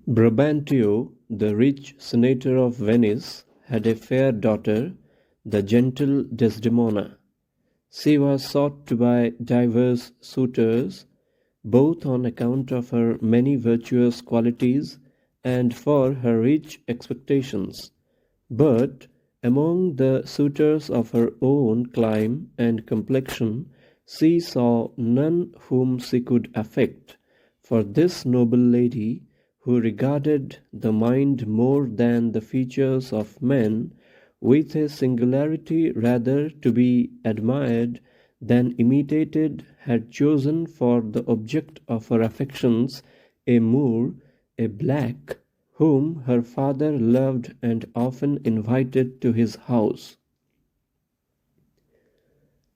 Brabantio, the rich senator of Venice, had a fair daughter, the gentle Desdemona. She was sought to by divers suitors, both on account of her many virtuous qualities and for her rich expectations. But among the suitors of her own clime and complexion, she saw none whom she could affect, for this noble lady, who regarded the mind more than the features of men, with a singularity rather to be admired than imitated, had chosen for the object of her affections a Moor, a black, whom her father loved and often invited to his house.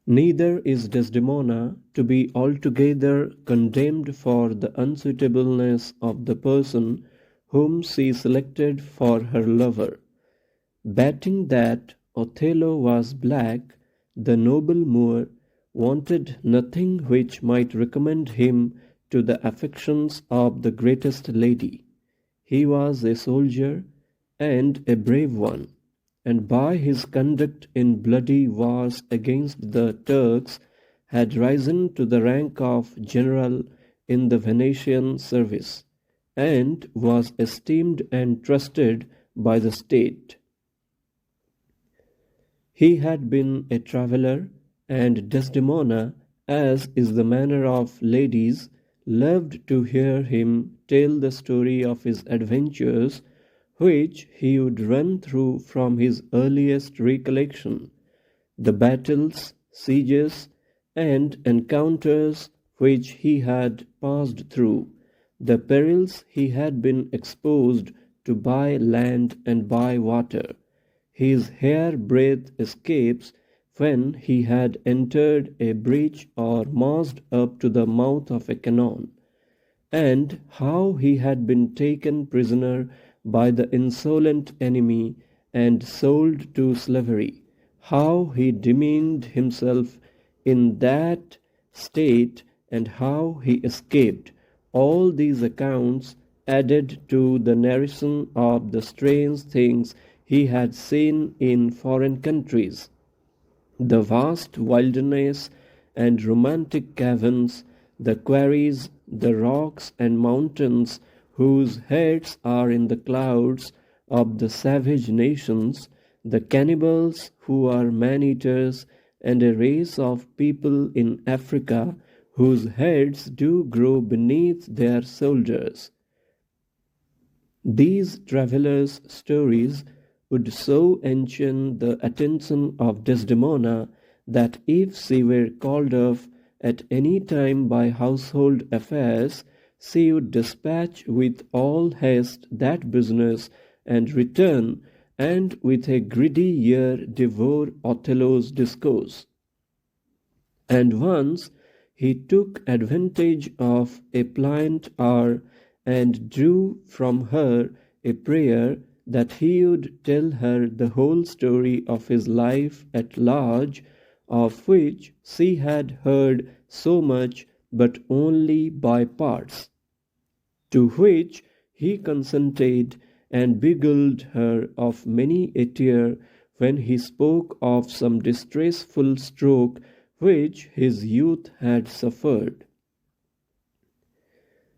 Neither is Desdemona to be altogether condemned for the unsuitableness of the person whom she selected for her lover. Betting that Othello was black, the noble Moor wanted nothing which might recommend him to the affections of the greatest lady. He was a soldier, and a brave one, and by his conduct in bloody wars against the Turks had risen to the rank of general in the Venetian service, and was esteemed and trusted by the state. He had been a traveller, and Desdemona, as is the manner of ladies, loved to hear him tell the story of his adventures, which he would run through from his earliest recollection, the battles, sieges, and encounters which he had passed through, the perils he had been exposed to by land and by water, his hair-breadth escapes when he had entered a breach or marched up to the mouth of a cannon, and how he had been taken prisoner by the insolent enemy and sold to slavery, how he demeaned himself in that state, and how he escaped. All these accounts added to the narration of the strange things he had seen in foreign countries, the vast wilderness and romantic caverns, the quarries, the rocks and mountains whose heads are in the clouds of the savage nations, the cannibals who are man-eaters, and a race of people in Africa whose heads do grow beneath their shoulders. These travellers' stories would so enchain the attention of Desdemona that if she were called off at any time by household affairs, she would dispatch with all haste that business and return, and with a greedy ear devour Othello's discourse. And once he took advantage of a pliant hour and drew from her a prayer that he would tell her the whole story of his life at large, of which she had heard so much but only by parts, to which he consented, and beguiled her of many a tear when he spoke of some distressful stroke which his youth had suffered.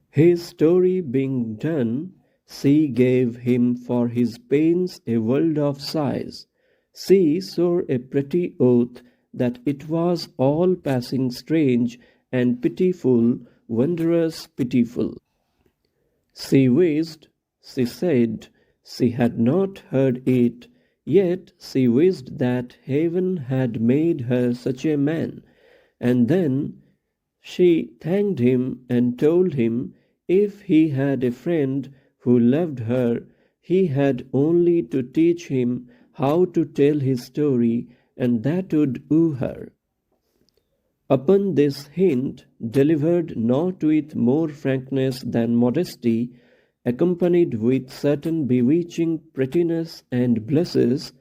His story being done, she gave him for his pains a world of sighs. She swore a pretty oath that it was all passing strange and pitiful, wondrous pitiful. She wished, she said, she had not heard it, yet she wished that heaven had made her such a man, and then she thanked him and told him if he had a friend who loved her, he had only to teach him how to tell his story, and that would woo her. Upon this hint, delivered not with more frankness than modesty, accompanied with certain bewitching prettiness and blushes,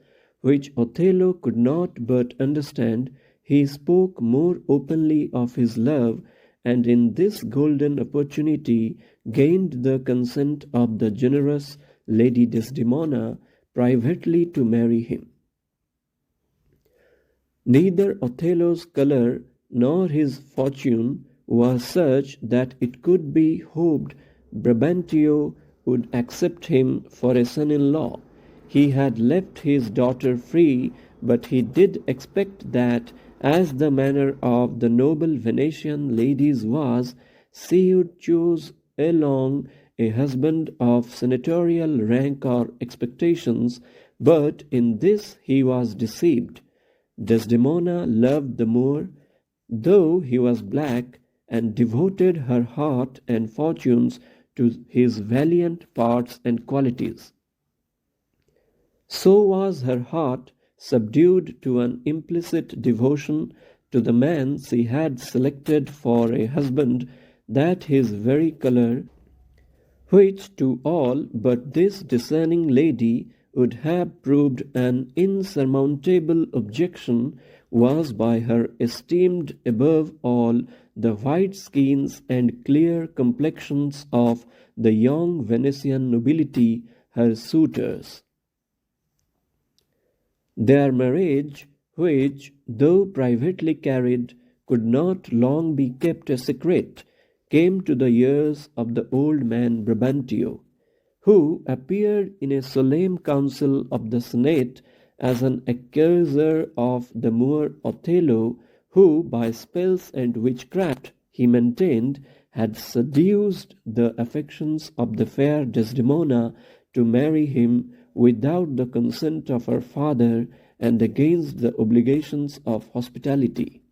which Othello could not but understand, he spoke more openly of his love, and in this golden opportunity gained the consent of the generous Lady Desdemona privately to marry him. Neither Othello's colour nor his fortune was such that it could be hoped Brabantio would accept him for a son-in-law. He had left his daughter free, but he did expect that, as the manner of the noble Venetian ladies was, she would choose along a husband of senatorial rank or expectations, but in this he was deceived. Desdemona loved the Moor, though he was black, and devoted her heart and fortunes to his valiant parts and qualities. So was her heart subdued to an implicit devotion to the man she had selected for a husband, that his very colour, which to all but this discerning lady would have proved an insurmountable objection, was by her esteemed above all the white skins and clear complexions of the young Venetian nobility, her suitors. Their marriage, which, though privately carried, could not long be kept a secret, came to the ears of the old man Brabantio, who appeared in a solemn council of the Senate as an accuser of the Moor Othello, who, by spells and witchcraft, he maintained, had seduced the affections of the fair Desdemona to marry him without the consent of her father and against the obligations of hospitality.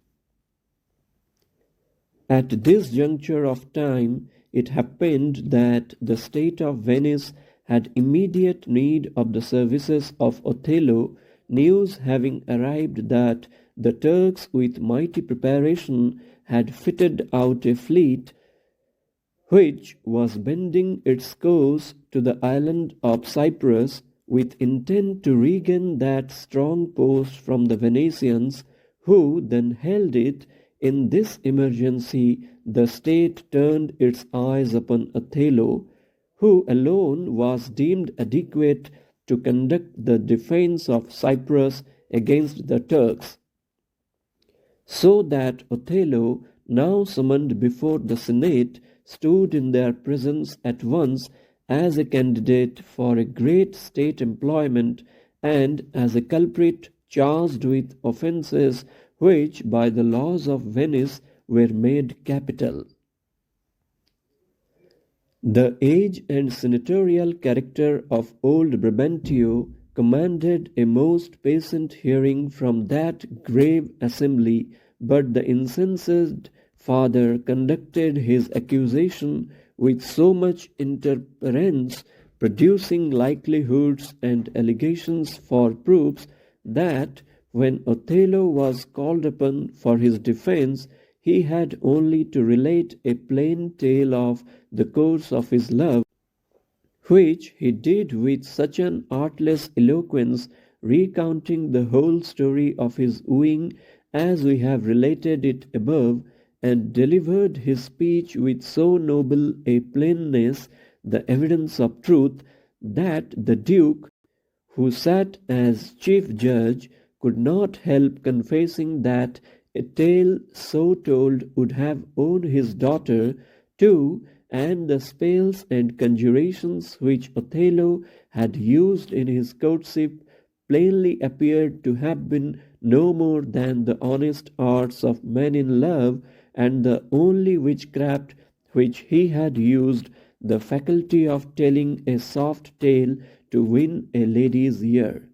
At this juncture of time, it happened that the state of Venice had immediate need of the services of Othello, news having arrived that the Turks with mighty preparation had fitted out a fleet which was bending its course to the island of Cyprus with intent to regain that strong post from the Venetians, who then held it. In this emergency, the state turned its eyes upon Othello, who alone was deemed adequate to conduct the defence of Cyprus against the Turks. So that Othello, now summoned before the Senate, stood in their presence at once as a candidate for a great state employment and as a culprit charged with offences which by the laws of Venice were made capital. The age and senatorial character of old Brabantio commanded a most patient hearing from that grave assembly, but the incensed father conducted his accusation with so much interference, producing likelihoods and allegations for proofs, that when Othello was called upon for his defence, he had only to relate a plain tale of the course of his love, which he did with such an artless eloquence, recounting the whole story of his wooing as we have related it above, and delivered his speech with so noble a plainness, the evidence of truth, that the Duke, who sat as chief judge, could not help confessing that a tale so told would have owed his daughter too, and the spells and conjurations which Othello had used in his courtship plainly appeared to have been no more than the honest arts of men in love, and the only witchcraft which he had used, the faculty of telling a soft tale to win a lady's ear.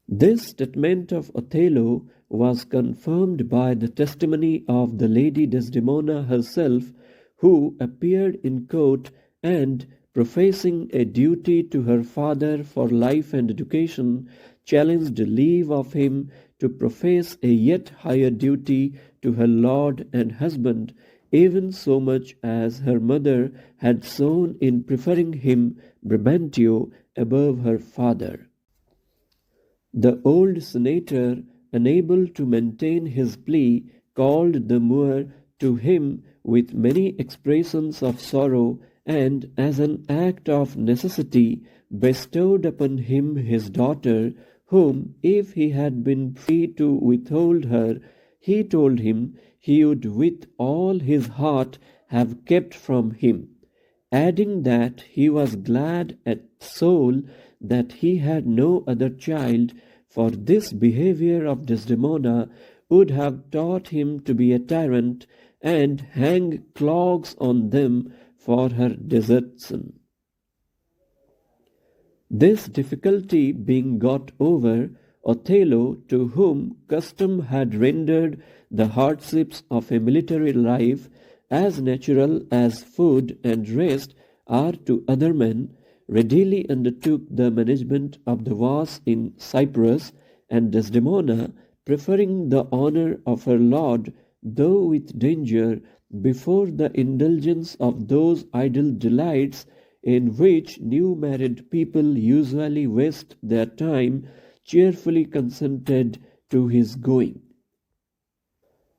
This statement of Othello was confirmed by the testimony of the Lady Desdemona herself, who appeared in court and, professing a duty to her father for life and education, challenged leave of him to profess a yet higher duty to her lord and husband, even so much as her mother had shown in preferring him, Brabantio, above her father. The old senator, unable to maintain his plea, called the Moor to him with many expressions of sorrow, and as an act of necessity bestowed upon him his daughter, whom, if he had been free to withhold her, he told him he would with all his heart have kept from him, adding that he was glad at soul that he had no other child, for this behavior of Desdemona would have taught him to be a tyrant and hang clogs on them for her desertion. This difficulty being got over, Othello, to whom custom had rendered the hardships of a military life as natural as food and rest are to other men, readily undertook the management of the wars in Cyprus, and Desdemona, preferring the honour of her lord, though with danger, before the indulgence of those idle delights in which new married people usually waste their time, cheerfully consented to his going.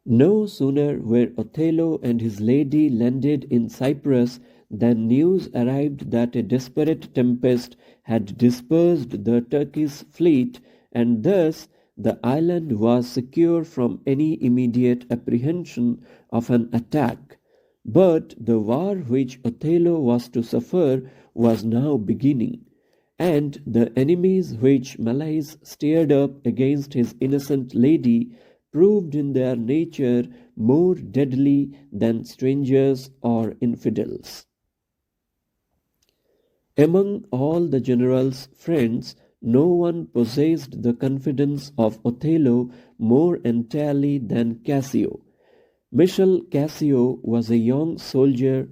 No sooner were Othello and his lady landed in Cyprus than news arrived that a desperate tempest had dispersed the Turkish fleet, and thus the island was secure from any immediate apprehension of an attack. But the war which Othello was to suffer was now beginning, and the enemies which malice stirred up against his innocent lady proved in their nature more deadly than strangers or infidels. Among all the general's friends, no one possessed the confidence of Othello more entirely than Cassio. Michel Cassio was a young soldier,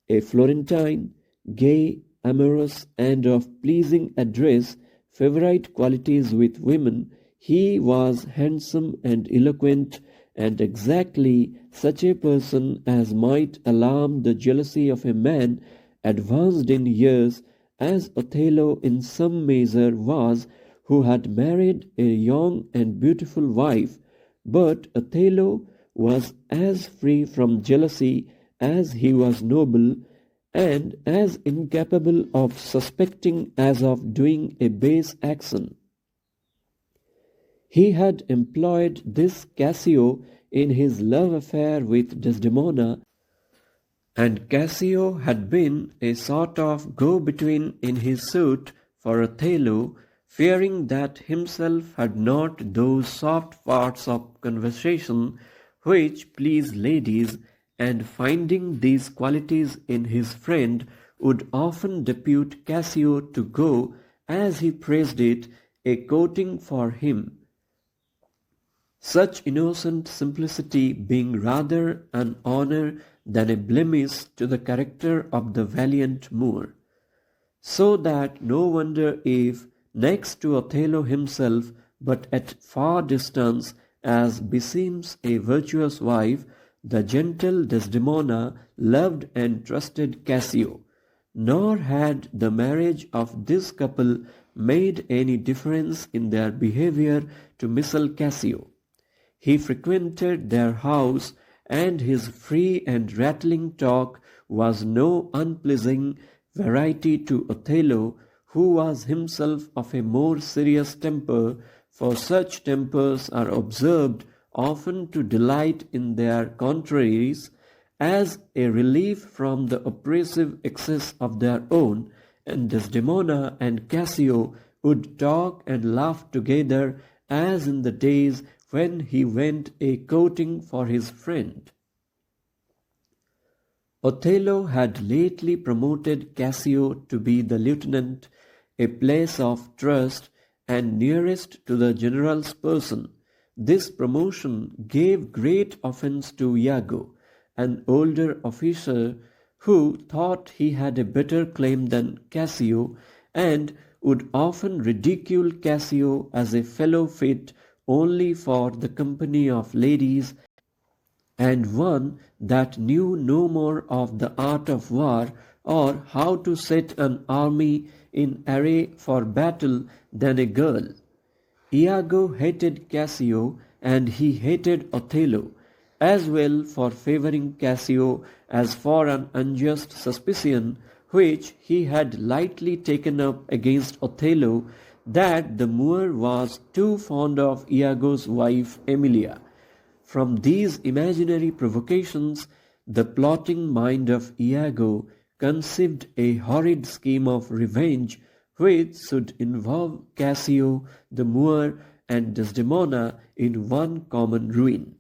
a Florentine, gay, amorous, and of pleasing address, favorite qualities with women. He was handsome and eloquent, and exactly such a person as might alarm the jealousy of a man advanced in years, as Othello in some measure was, who had married a young and beautiful wife. But Othello was as free from jealousy as he was noble, and as incapable of suspecting as of doing a base action. He had employed this Cassio in his love affair with Desdemona, and Cassio had been a sort of go-between in his suit for Othello, fearing that himself had not those soft parts of conversation which please ladies, and finding these qualities in his friend, would often depute Cassio to go, as he praised it, a courting for him. Such innocent simplicity being rather an honour than a blemish to the character of the valiant Moor. So that no wonder if, next to Othello himself, but at far distance, as beseems a virtuous wife, the gentle Desdemona loved and trusted Cassio. Nor had the marriage of this couple made any difference in their behaviour to Michel Cassio. He frequented their house, and his free and rattling talk was no unpleasing variety to Othello, who was himself of a more serious temper, for such tempers are observed often to delight in their contraries, as a relief from the oppressive excess of their own, and Desdemona and Cassio would talk and laugh together as in the days when he went a courting for his friend. Othello had lately promoted Cassio to be the lieutenant, a place of trust and nearest to the general's person. This promotion gave great offence to Iago, an older officer who thought he had a better claim than Cassio, and would often ridicule Cassio as a fellow fit only for the company of ladies, and one that knew no more of the art of war or how to set an army in array for battle than a girl. Iago hated Cassio, and he hated Othello. as well for favouring Cassio as for an unjust suspicion which he had lightly taken up against Othello, that the Moor was too fond of Iago's wife Emilia. From these imaginary provocations, the plotting mind of Iago conceived a horrid scheme of revenge which should involve Cassio, the Moor, and Desdemona in one common ruin.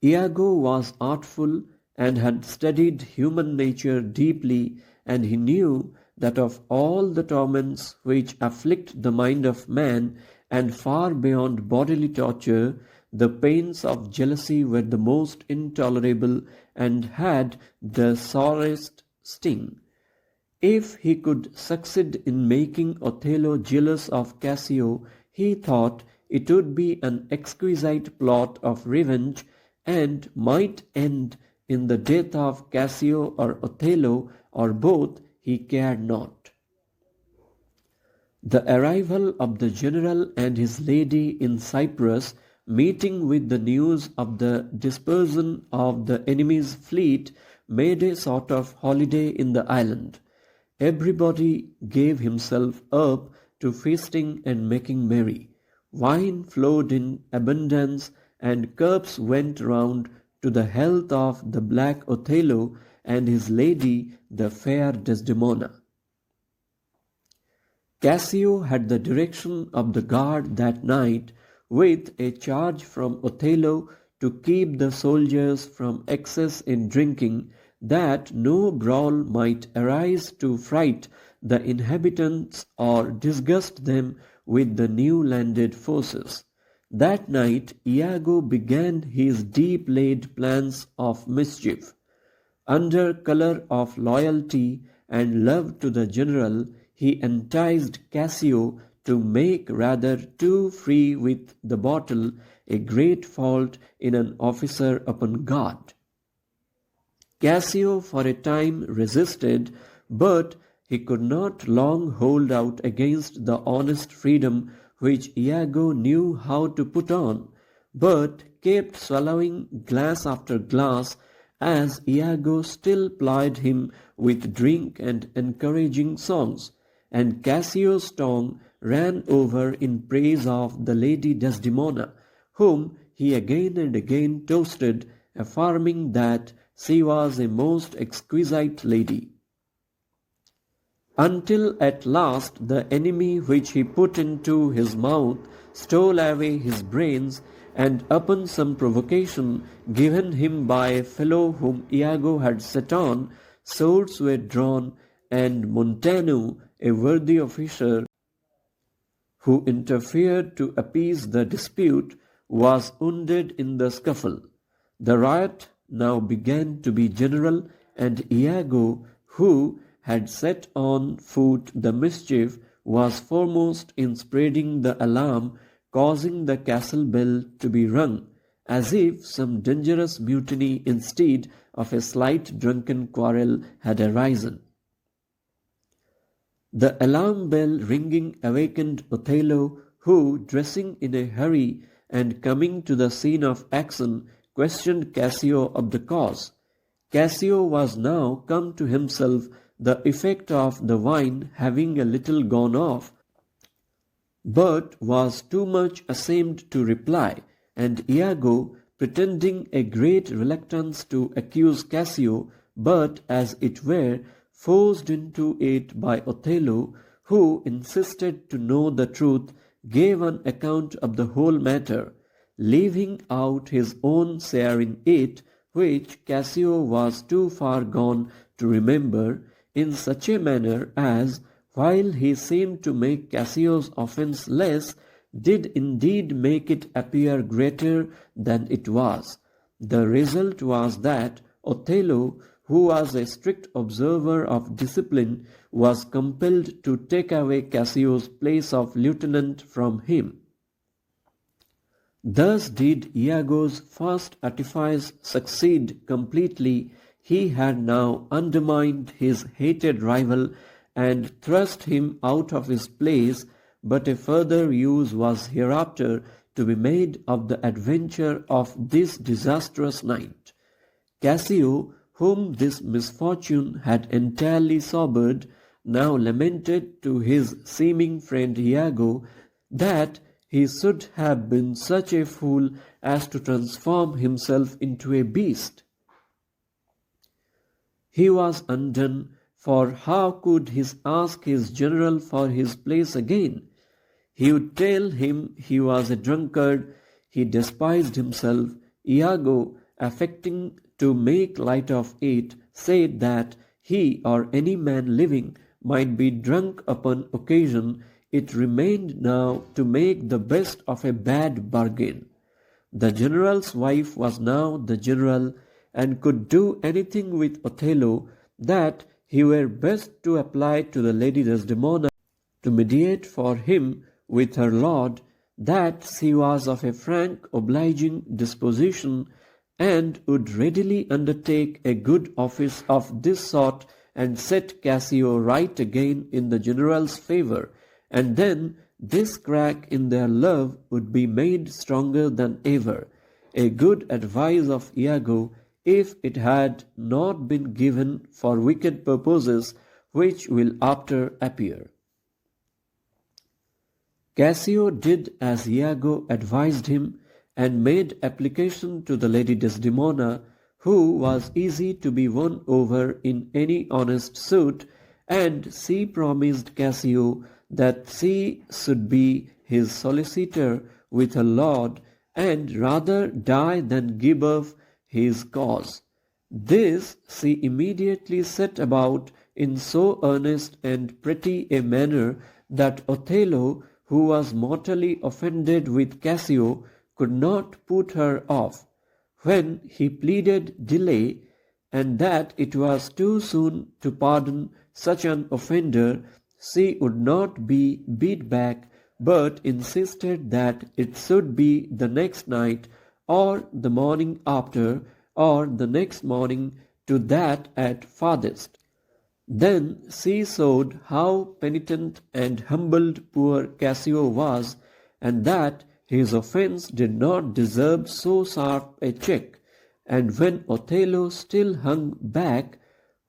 Iago was artful and had studied human nature deeply, and he knew that of all the torments which afflict the mind of man, and far beyond bodily torture, the pains of jealousy were the most intolerable and had the sorest sting. If he could succeed in making Othello jealous of Cassio, he thought it would be an exquisite plot of revenge, and might end in the death of Cassio or Othello, or both, he cared not. The arrival of the general and his lady in Cyprus, meeting with the news of the dispersion of the enemy's fleet, made a sort of holiday in the island. Everybody gave himself up to feasting and making merry. Wine flowed in abundance, and cups went round to the health of the black Othello and his lady, the fair Desdemona. Cassio had the direction of the guard that night, with a charge from Othello to keep the soldiers from excess in drinking, that no brawl might arise to fright the inhabitants or disgust them with the new landed forces. That night Iago began his deep-laid plans of mischief. Under colour of loyalty and love to the general, he enticed Cassio to make rather too free with the bottle, a great fault in an officer upon guard. Cassio for a time resisted, but he could not long hold out against the honest freedom which Iago knew how to put on, but kept swallowing glass after glass, as Iago still plied him with drink and encouraging songs, and Cassio's tongue ran over in praise of the lady Desdemona, whom he again and again toasted, affirming that she was a most exquisite lady. Until at last the enemy which he put into his mouth stole away his brains, and upon some provocation given him by a fellow whom Iago had set on, swords were drawn, and Montano, a worthy officer who interfered to appease the dispute, was wounded in the scuffle. The riot now began to be general, and Iago, who had set on foot the mischief, was foremost in spreading the alarm, causing the castle bell to be rung, as if some dangerous mutiny instead of a slight drunken quarrel had arisen. The alarm bell ringing awakened Othello, who, dressing in a hurry and coming to the scene of action, questioned Cassio of the cause. Cassio was now come to himself, the effect of the wine having a little gone off, but was too much ashamed to reply, and Iago, pretending a great reluctance to accuse Cassio, but as it were forced into it by Othello, who insisted to know the truth, gave an account of the whole matter, leaving out his own share in it, which Cassio was too far gone to remember, in such a manner as, while he seemed to make Cassio's offence less, did indeed make it appear greater than it was. The result was that Othello, who was a strict observer of discipline, was compelled to take away Cassio's place of lieutenant from him. Thus did Iago's first artifice succeed completely. He had now undermined his hated rival and thrust him out of his place, but a further use was hereafter to be made of the adventure of this disastrous night. Cassio, whom this misfortune had entirely sobered, now lamented to his seeming friend Iago that he should have been such a fool as to transform himself into a beast. He was undone, for how could he ask his general for his place again? He would tell him he was a drunkard, he despised himself. Iago, affecting to make light of it, said that he or any man living might be drunk upon occasion. It remained now to make the best of a bad bargain. The general's wife was now the general, and could do anything with Othello, that he were best to apply to the Lady Desdemona to mediate for him with her lord, that she was of a frank obliging disposition, and would readily undertake a good office of this sort, and set Cassio right again in the general's favour, and then this crack in their love would be made stronger than ever. A good advice of Iago, if it had not been given for wicked purposes, which will after appear. Cassio did as Iago advised him, and made application to the Lady Desdemona, who was easy to be won over in any honest suit, and she promised Cassio that she should be his solicitor with her lord, and rather die than give up his cause. This she immediately set about in so earnest and pretty a manner that Othello, who was mortally offended with Cassio, could not put her off. When he pleaded delay, and that it was too soon to pardon such an offender, she would not be beat back, but insisted that it should be the next night, or the morning after, or the next morning, to that at farthest. Then she showed how penitent and humbled poor Cassio was, and that his offence did not deserve so sharp a check. And when Othello still hung back,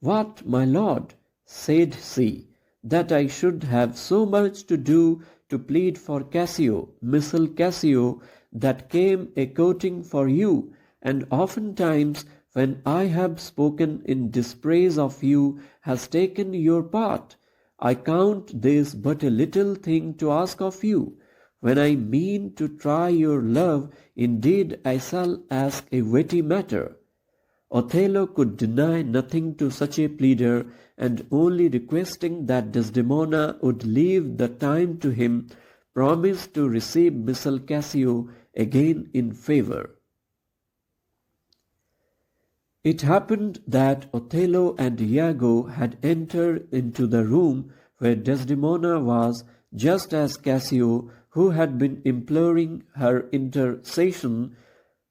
"What, my lord," said she, "that I should have so much to do to plead for Cassio, missile Cassio, that came a courting for you, and oftentimes when I have spoken in dispraise of you has taken your part. I count this but a little thing to ask of you. When I mean to try your love, indeed I shall ask a weighty matter." Othello could deny nothing to such a pleader, and only requesting that Desdemona would leave the time to him, promised to receive missile Cassio again in favour. It happened that Othello and Iago had entered into the room where Desdemona was, just as Cassio, who had been imploring her intercession,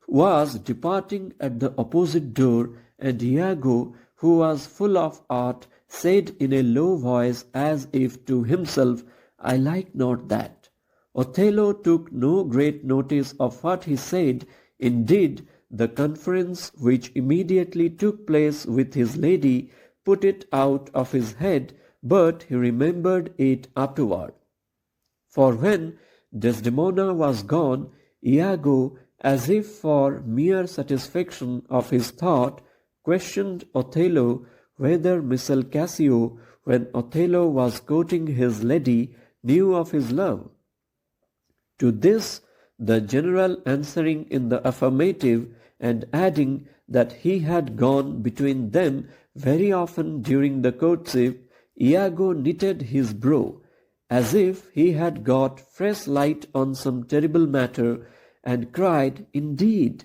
was departing at the opposite door, and Iago, who was full of art, said in a low voice as if to himself, "I like not that." Othello took no great notice of what he said. Indeed, the conference which immediately took place with his lady put it out of his head, but he remembered it afterward. For when Desdemona was gone, Iago, as if for mere satisfaction of his thought, questioned Othello whether missile Cassio, when Othello was courting his lady, knew of his love. To this the general answering in the affirmative, and adding that he had gone between them very often during the courtship, Iago knitted his brow, as if he had got fresh light on some terrible matter, and cried, "Indeed!"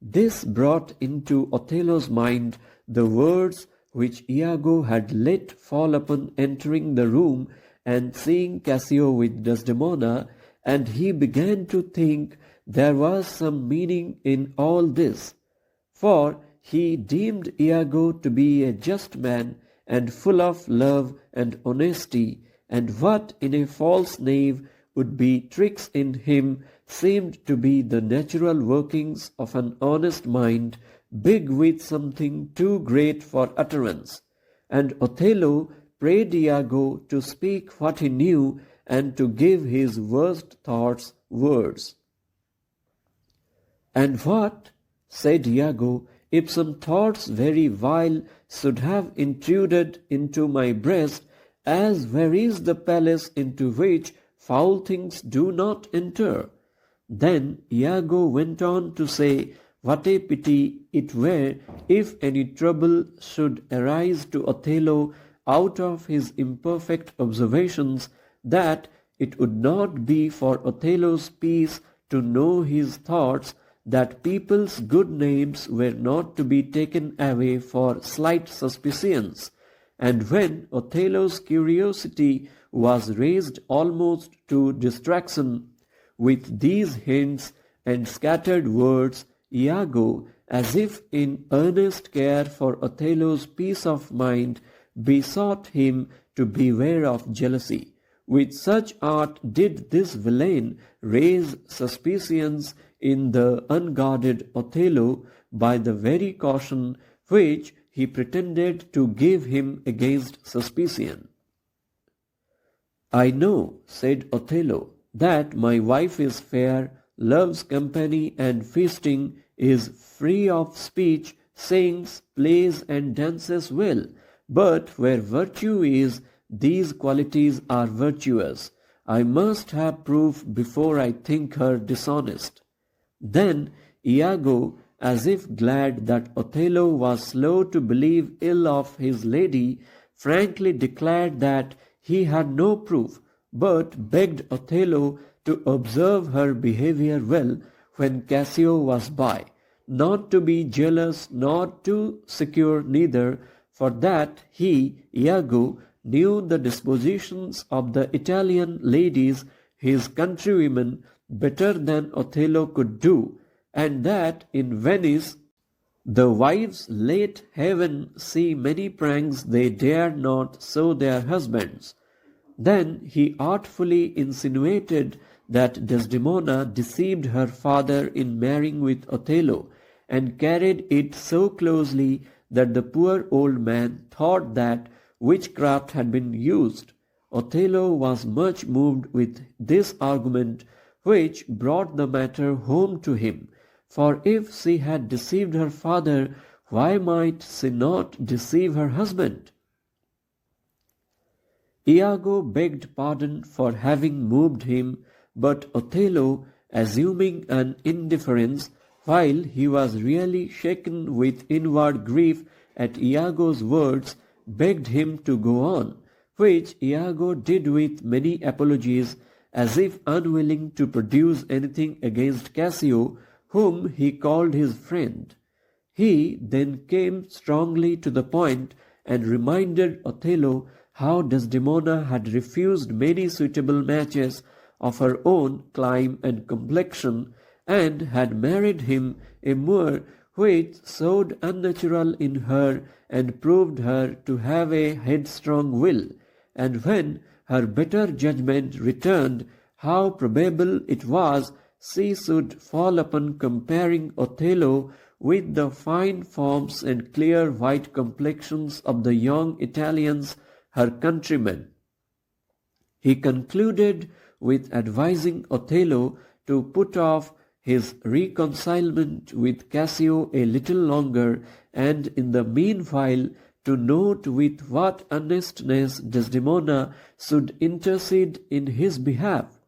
This brought into Othello's mind the words which Iago had let fall upon entering the room and seeing Cassio with Desdemona, and he began to think there was some meaning in all this, for he deemed Iago to be a just man and full of love and honesty, and what in a false knave would be tricks in him, seemed to be the natural workings of an honest mind, big with something too great for utterance. And Othello prayed Iago to speak what he knew and to give his worst thoughts words. "And what," said Iago, "if some thoughts very vile should have intruded into my breast, as where is the palace into which foul things do not enter?" Then Iago went on to say what a pity it were if any trouble should arise to Othello out of his imperfect observations, that it would not be for Othello's peace to know his thoughts, that people's good names were not to be taken away for slight suspicions. And when Othello's curiosity was raised almost to distraction with these hints and scattered words, Iago, as if in earnest care for Othello's peace of mind, besought him to beware of jealousy. With such art did this villain raise suspicions in the unguarded Othello by the very caution which he pretended to give him against suspicion. "I know," said Othello, "that my wife is fair, loves company and feasting, is free of speech, sings, plays, and dances well. But where virtue is, these qualities are virtuous. I must have proof before I think her dishonest." Then Iago, as if glad that Othello was slow to believe ill of his lady, frankly declared that he had no proof, but begged Othello to observe her behavior well when Cassio was by, not to be jealous nor too secure neither, for that he, Iago, knew the dispositions of the Italian ladies, his countrywomen, better than Othello could do, and that in Venice the wives let heaven see many pranks they dared not show their husbands. Then he artfully insinuated that Desdemona deceived her father in marrying with Othello, and carried it so closely that the poor old man thought that witchcraft had been used. Othello was much moved with this argument, which brought the matter home to him. For if she had deceived her father, why might she not deceive her husband? Iago begged pardon for having moved him, but Othello, assuming an indifference, while he was really shaken with inward grief at Iago's words, begged him to go on, which Iago did with many apologies, as if unwilling to produce anything against Cassio, whom he called his friend. He then came strongly to the point and reminded Othello how Desdemona had refused many suitable matches of her own clime and complexion, and had married him a Moor, which showed unnatural in her and proved her to have a headstrong will, and when her better judgment returned, how probable it was she should fall upon comparing Othello with the fine forms and clear white complexions of the young Italians, her countrymen. He concluded with advising Othello to put off his reconcilement with Cassio a little longer, and in the meanwhile to note with what earnestness Desdemona should intercede in his behalf,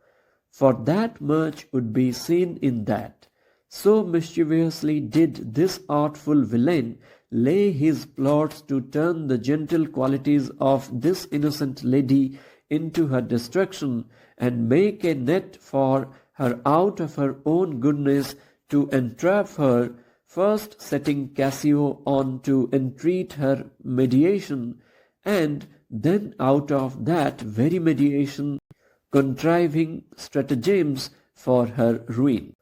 for that much would be seen in that. So mischievously did this artful villain lay his plots to turn the gentle qualities of this innocent lady into her destruction, and make a net for her out of her own goodness to entrap her, first setting Cassio on to entreat her mediation, and then out of that very mediation contriving stratagems for her ruin.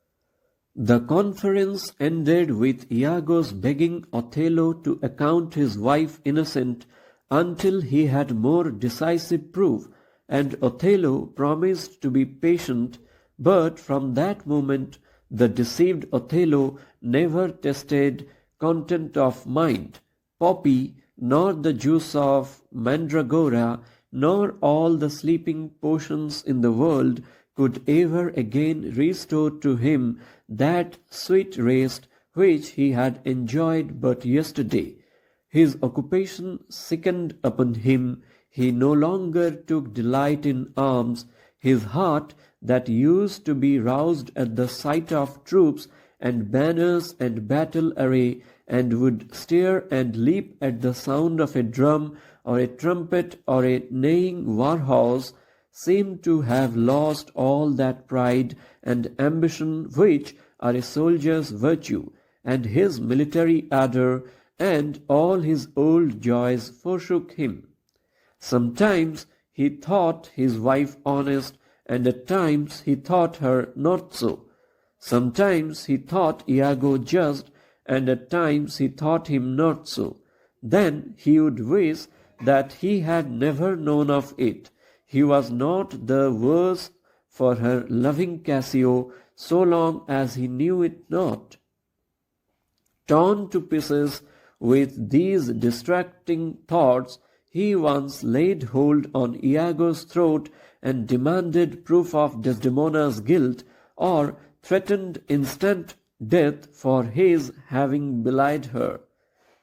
The conference ended with Iago's begging Othello to account his wife innocent until he had more decisive proof, and Othello promised to be patient, But from that moment the deceived Othello never tasted content of mind, poppy, nor the juice of mandragora, nor all the sleeping potions in the world could ever again restore to him that sweet rest which he had enjoyed but yesterday. His occupation sickened upon him, he no longer took delight in arms, his heart, that used to be roused at the sight of troops and banners and battle array, and would stare and leap at the sound of a drum or a trumpet or a neighing war horse, seemed to have lost all that pride and ambition which are a soldier's virtue, and his military ardour and all his old joys forsook him. Sometimes he thought his wife honest, and at times he thought her not so. Sometimes he thought Iago just, and at times he thought him not so. Then he would wish that he had never known of it. He was not the worse for her loving Cassio so long as he knew it not. Torn to pieces with these distracting thoughts, he once laid hold on Iago's throat and demanded proof of Desdemona's guilt, or threatened instant death for his having belied her.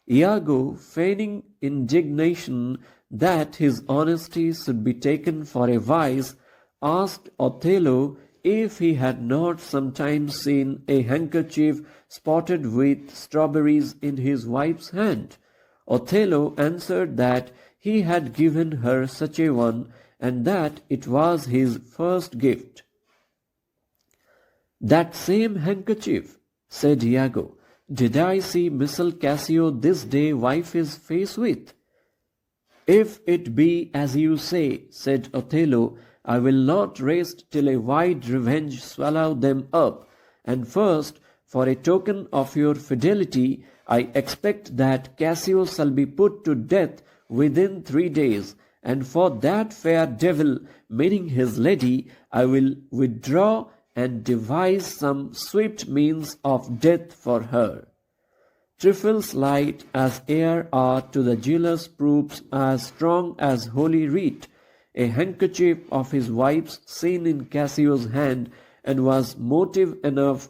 Iago, feigning indignation that his honesty should be taken for a vice, asked Othello if he had not sometimes seen a handkerchief spotted with strawberries in his wife's hand. Othello answered that he had given her such a one, and that it was his first gift. "That same handkerchief," said Iago, "did I see Missile Cassio this day wipe his face with?" "If it be as you say," said Othello, "I will not rest till a wide revenge swallow them up. And first, for a token of your fidelity, I expect that Cassio shall be put to death within 3 days, and for that fair devil, meaning his lady, I will withdraw and devise some swift means of death for her. Trifles light as air are to the jealous proofs as strong as holy writ. A handkerchief of his wife's seen in Cassio's hand, and was motive enough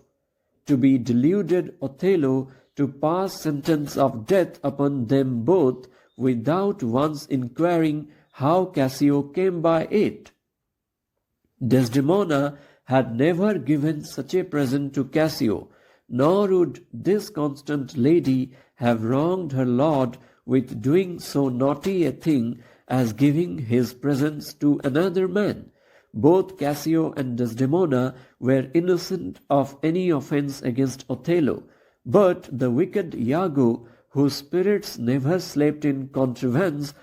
to be deluded Othello to pass sentence of death upon them both, without once inquiring how Cassio came by it. Desdemona had never given such a present to Cassio, nor would this constant lady have wronged her lord with doing so naughty a thing as giving his presents to another man. Both Cassio and Desdemona were innocent of any offence against Othello, but the wicked Iago, whose spirits never slept in contrivance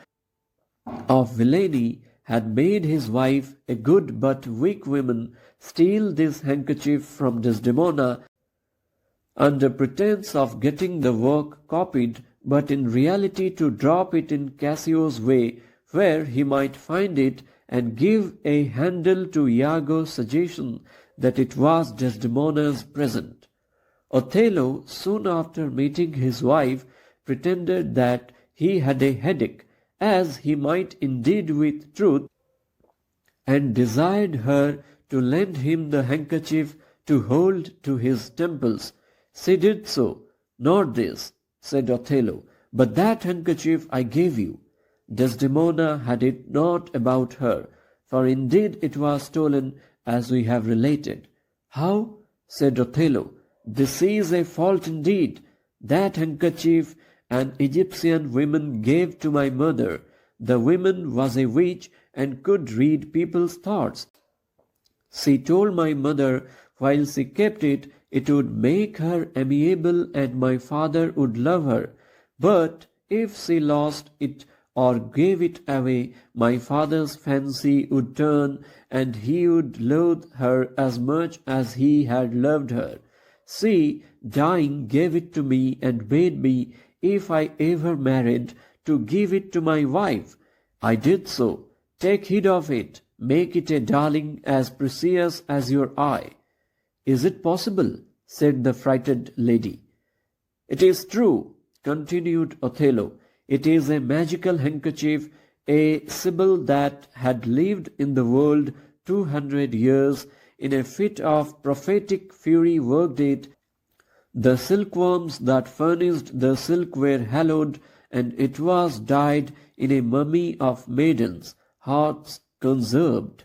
of villainy, had made his wife, a good but weak woman, steal this handkerchief from Desdemona under pretence of getting the work copied, but in reality to drop it in Cassio's way, where he might find it, and give a handle to Iago's suggestion that it was Desdemona's present. Othello, soon after meeting his wife, pretended that he had a headache, as he might indeed with truth, and desired her to lend him the handkerchief to hold to his temples. She did so. "Not this," said Othello, "but that handkerchief I gave you." Desdemona had it not about her, for indeed it was stolen, as we have related. "How?" said Othello. "This is a fault indeed. That handkerchief an Egyptian woman gave to my mother. The woman was a witch and could read people's thoughts. She told my mother while she kept it, it would make her amiable and my father would love her. But if she lost it or gave it away, my father's fancy would turn, and he would loathe her as much as he had loved her. She, dying, gave it to me and bade me, if I ever married, to give it to my wife. I did so. Take heed of it. make it a darling as precious as your eye." "Is it possible?" said the frightened lady. "It is true," continued Othello. "It is a magical handkerchief, a sibyl that had lived in the world 200 years, in a fit of prophetic fury worked it. The silkworms that furnished the silk were hallowed, and it was dyed in a mummy of maidens' hearts conserved."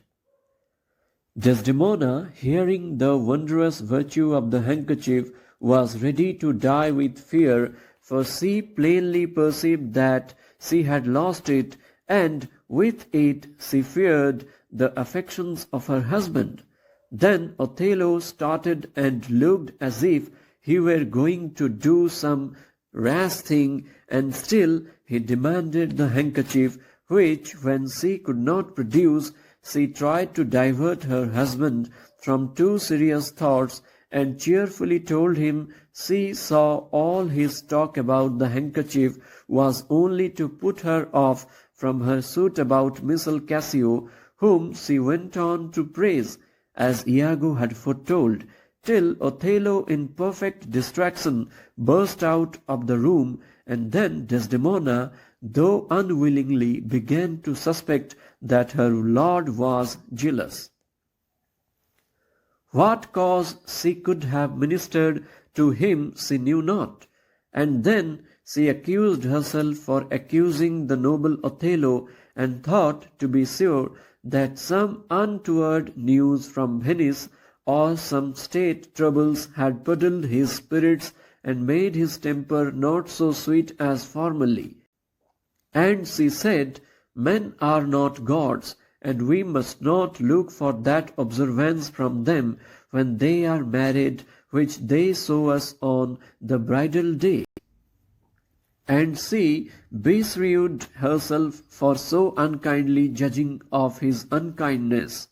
Desdemona, hearing the wondrous virtue of the handkerchief, was ready to die with fear, for she plainly perceived that she had lost it, and with it she feared the affections of her husband. Then Othello started and looked as if he were going to do some rash thing, and still he demanded the handkerchief, which, when she could not produce, she tried to divert her husband from too serious thoughts, and cheerfully told him she saw all his talk about the handkerchief was only to put her off from her suit about Miss Cassio, whom she went on to praise, as Iago had foretold, till Othello, in perfect distraction, burst out of the room, and then Desdemona, though unwillingly, began to suspect that her lord was jealous. What cause she could have ministered to him she knew not, and then she accused herself for accusing the noble Othello, and thought, to be sure, that some untoward news from Venice, or some state troubles, had puddled his spirits and made his temper not so sweet as formerly. And she said, "Men are not gods, and we must not look for that observance from them when they are married which they show us on the bridal day." And she besrewed herself for so unkindly judging of his unkindness.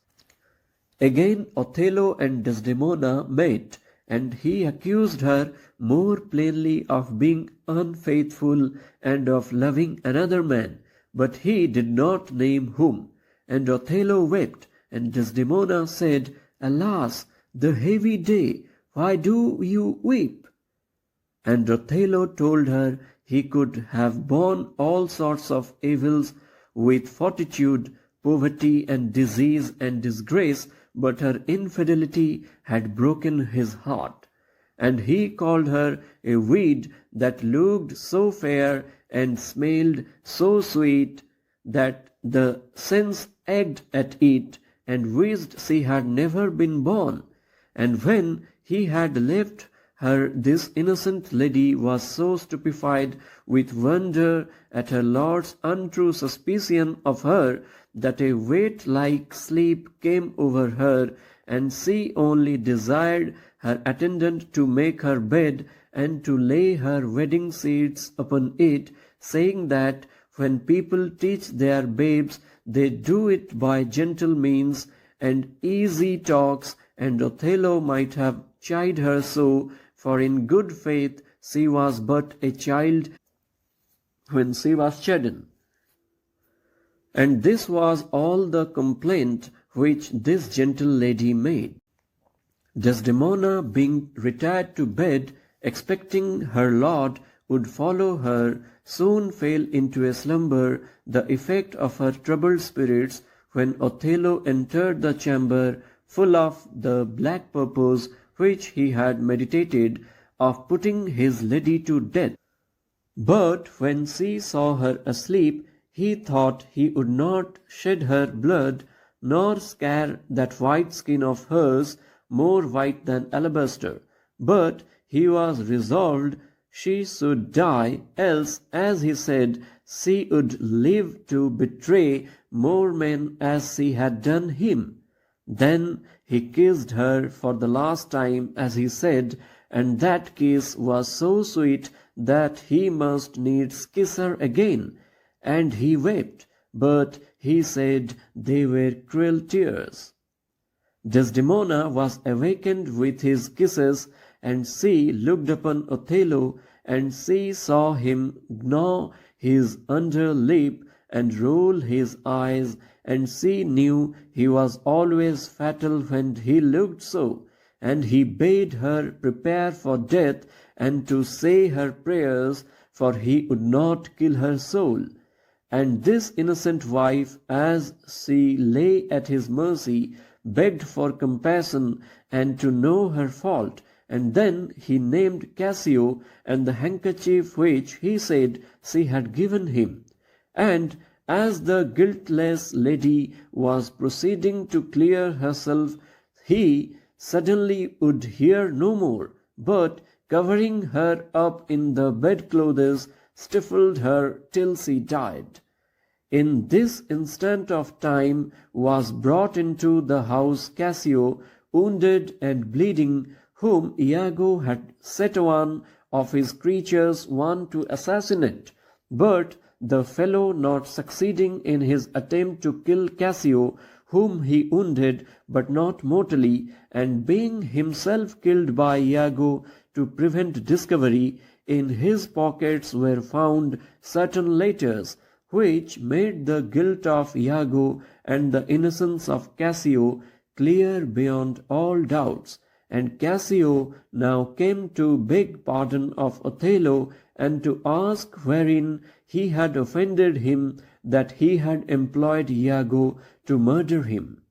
Again Othello and Desdemona met, and he accused her more plainly of being unfaithful and of loving another man, but he did not name whom. And Othello wept, and Desdemona said, "Alas, the heavy day, why do you weep?" And Othello told her he could have borne all sorts of evils with fortitude, poverty and disease and disgrace, but her infidelity had broken his heart. And he called her a weed that looked so fair and smelled so sweet that the sense egged at it, and wished she had never been born. And when he had left her, this innocent lady was so stupefied with wonder at her lord's untrue suspicion of her, that a weight-like sleep came over her, and she only desired her attendant to make her bed, and to lay her wedding sheets upon it, saying that when people teach their babes, they do it by gentle means and easy talks, and Othello might have chid her so, for in good faith she was but a child when she was chidden. And this was all the complaint which this gentle lady made. Desdemona, being retired to bed, expecting her lord would follow her, soon fell into a slumber, the effect of her troubled spirits, when Othello entered the chamber, full of the black purpose which he had meditated of putting his lady to death. But when she saw her asleep, he thought he would not shed her blood, nor scare that white skin of hers, more white than alabaster. But he was resolved she should die, else, as he said, she would live to betray more men as she had done him. Then he kissed her for the last time, as he said, and that kiss was so sweet that he must needs kiss her again. And he wept, but he said they were cruel tears. Desdemona was awakened with his kisses, and she looked upon Othello, and she saw him gnaw his under lip and roll his eyes, and she knew he was always fatal when he looked so, and he bade her prepare for death and to say her prayers, for he would not kill her soul. And this innocent wife, as she lay at his mercy, begged for compassion and to know her fault. And then he named Cassio and the handkerchief which he said she had given him. And as the guiltless lady was proceeding to clear herself, he suddenly would hear no more, but covering her up in the bedclothes, stifled her till she died. In this instant of time was brought into the house Cassio, wounded and bleeding, whom Iago had set one of his creatures to assassinate. But the fellow, not succeeding in his attempt to kill Cassio, whom he wounded but not mortally, and being himself killed by Iago to prevent discovery, in his pockets were found certain letters, which made the guilt of Iago and the innocence of Cassio clear beyond all doubts. And Cassio now came to beg pardon of Othello and to ask wherein he had offended him that he had employed Iago to murder him.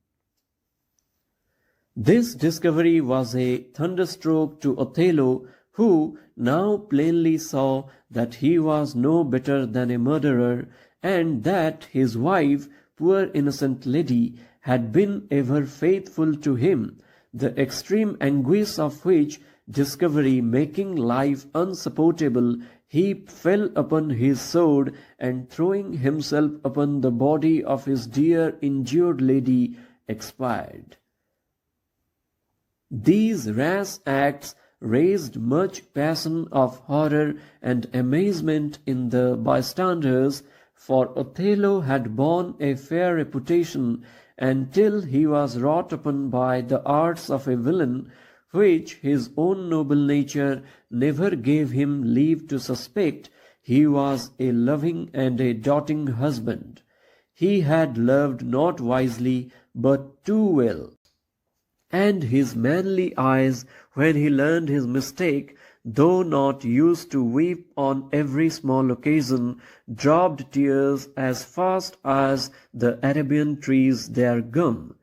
This discovery was a thunderstroke to Othello, who now plainly saw that he was no better than a murderer, and that his wife, poor innocent lady, had been ever faithful to him, the extreme anguish of which discovery making life unsupportable, he fell upon his sword, and throwing himself upon the body of his dear injured lady, expired. These rash acts raised much passion of horror and amazement in the bystanders, for Othello had borne a fair reputation until he was wrought upon by the arts of a villain, which his own noble nature never gave him leave to suspect. He was a loving and a doting husband. He had loved not wisely, but too well. And his manly eyes, when he learned his mistake, though not used to weep on every small occasion, dropped tears as fast as the Arabian trees their gum.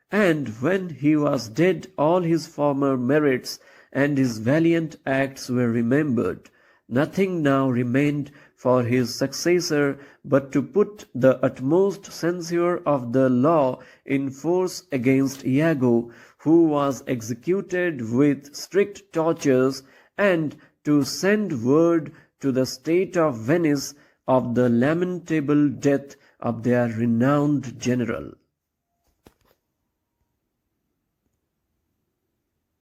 And when he was dead, all his former merits and his valiant acts were remembered. Nothing now remained for his successor but to put the utmost censure of the law in force against Iago, who was executed with strict tortures, and to send word to the state of Venice of the lamentable death of their renowned general.